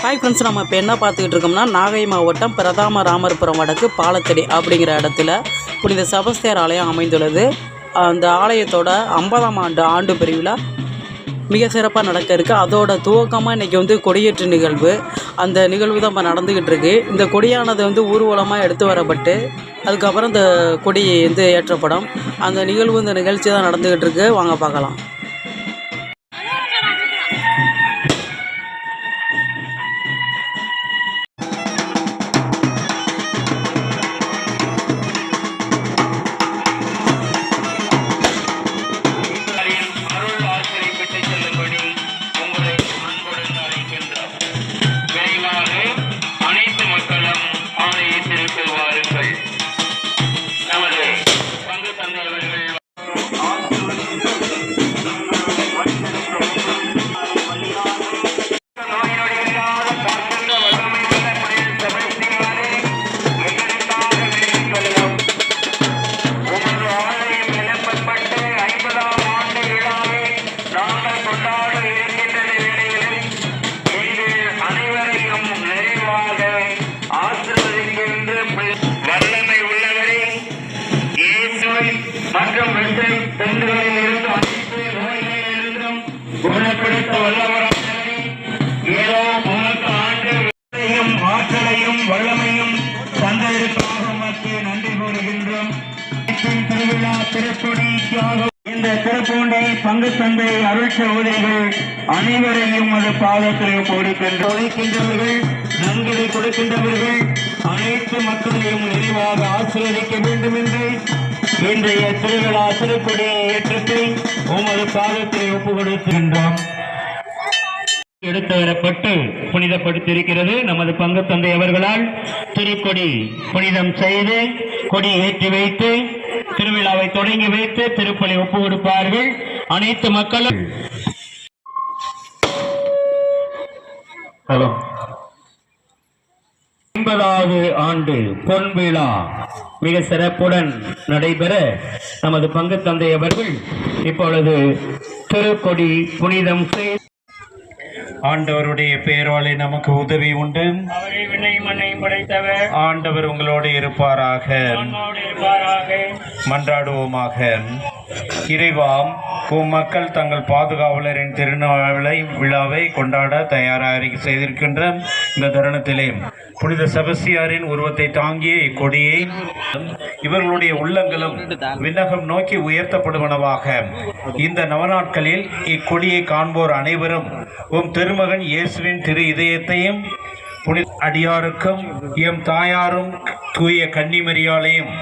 Hi friends, நம்ம இப்போ என்ன பார்த்துக்கிட்டு இருக்கோம்னா நாகை மாவட்டம் பிரதாம ராமர்புரம் வடக்கு பாலத்தடி அப்படிங்கிற இடத்துல புனித செபஸ்தியார் ஆலயம் அமைந்துள்ளது. அந்த ஆலயத்தோட 50ஆம் ஆண்டு பெருவிழா மிக சிறப்பாக நடக்க இருக்குது. அதோட துவக்கமாக இன்றைக்கி கொடியேற்று நிகழ்வு, அந்த நிகழ்வு தான் இப்போ நடந்துக்கிட்டு இருக்குது. இந்த கொடியானது ஊர்வலமாக எடுத்து வரப்பட்டு அதுக்கப்புறம் இந்த கொடி ஏற்றப்படும். அந்த நிகழ்வு, இந்த நிகழ்ச்சி தான் நடந்துக்கிட்டு இருக்குது. வாங்க பார்க்கலாம். மற்றும் பெண்களில் இருந்து அனைத்து நோய்களிலிருந்தும் குணப்படுத்த வல்லவராக ஏதோ உனக்கு ஆண்டையும் ஆற்றலையும் வல்லமையும் தந்தையருக்காக உமக்கு நன்றி கூறுகின்றோம். திருவிழா திருப்பொடி தியாகம் இந்த திருப்பூண்டை பங்கு தந்தை அருள் சகோதரிகள் அனைவரையும் அது பாதத்தில் ஒழிக்கின்றவர்கள், நன்கொடை கொடுக்கின்றவர்கள் அனைத்து மக்களையும் நிறைவாக ஆசீர்வதிக்க வேண்டும் என்று இன்றைய திருவிழா திருப்பொடி ஏற்றத்தை உமது பாதத்தில் ஒப்புக் கொடுக்கின்றோம். எடுத்து வரப்பட்டு புனிதப்படுத்தியிருக்கிறது. நமது பங்கு தந்தை அவர்களால் திருக்கொடி புனிதம் செய்து கொடி ஏற்றி வைத்து திருவிழாவை தொடங்கி வைத்து திருப்பலி ஒப்புக் கொடுப்பார்கள். அனைத்து மக்களும் 50வது ஆண்டு பொன்விழா மிக சிறப்புடன் நடைபெற நமது பங்கு தந்தை அவர்கள் இப்பொழுது திருக்கொடி புனிதம் செய்து ஆண்டவருடைய பெயராலே நமக்கு உதவி உண்டு. ஆண்டவர் உங்களோடு இருப்பாராக. மன்றாடுவோமாக. இறைவா, உம் மக்கள் தங்கள் பாதுகாவலரின் திருநாளை விழாவை கொண்டாட தயாராக செய்திருக்கின்ற இந்த தருணத்திலே புனித செபஸ்தியாரின் உருவத்தை தாங்கிய இக்கொடியை இவர்களுடைய உள்ளங்களும் விண்ணகம் நோக்கி உயர்த்தப்படுவனவாக. இந்த நவநாட்களில் இக்கொடியை காண்போர் அனைவரும் உம் திருமகன் இயேசுவின் திரு இதயத்தையும் புனித அடியாருக்கும் எம் தாயாரும் தூய கன்னிமரியாலையும்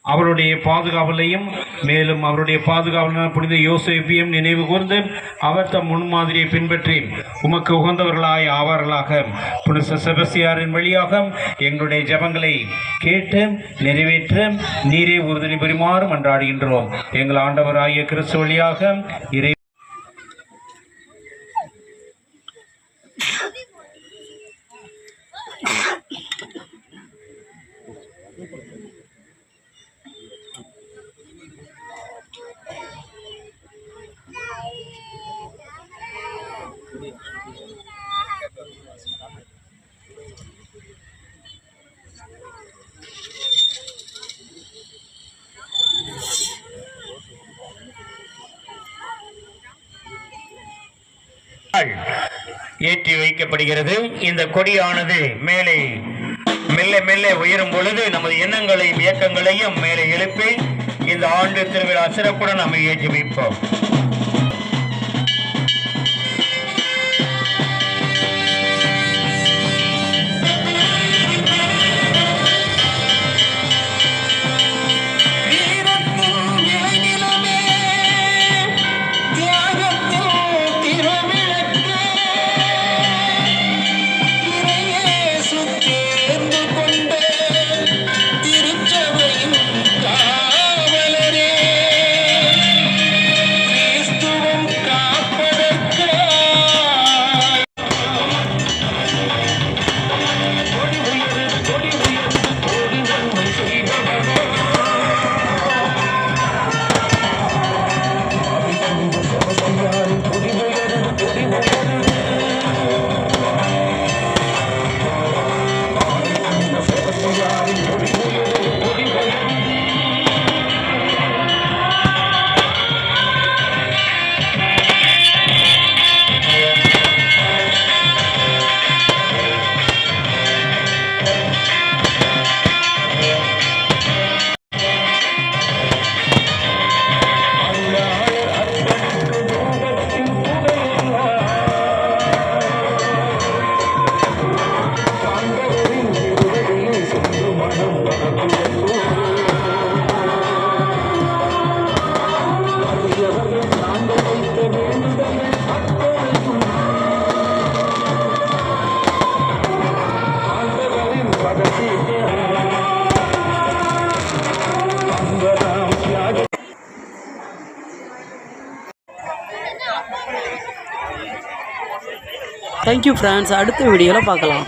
அவருடைய பாதுகாவலையும் மேலும் அவருடைய பாதுகாவலர் புனித யோசேப்பையும் நினைவு கூர்ந்து அவர் தம் முன்மாதிரியை பின்பற்றி உமக்கு உகந்தவர்களாய் ஆவார்களாக. புனித செபஸ்தியாரின் வழியாக எங்களுடைய ஜெபங்களை கேட்டு நிறைவேற்ற நீரே உறுதுணை பெறுமாறு மன்றாடுகின்றோம். எங்கள் ஆண்டவராகிய கிறிஸ்து வழியாக இறை ஏற்றி வைக்கப்படுகிறது. இந்த கொடியானது மேலே மெல்ல மெல்ல உயரும் பொழுது நமது எண்ணங்களையும் இயக்கங்களையும் மேலே எழுப்பி இந்த ஆண்டு திருவிழா சிறப்புடன் நம்ம ஏற்றி வைப்போம். தேங்க்யூ ஃப்ரெண்ட்ஸ், அடுத்த வீடியோவில் பார்க்கலாம்.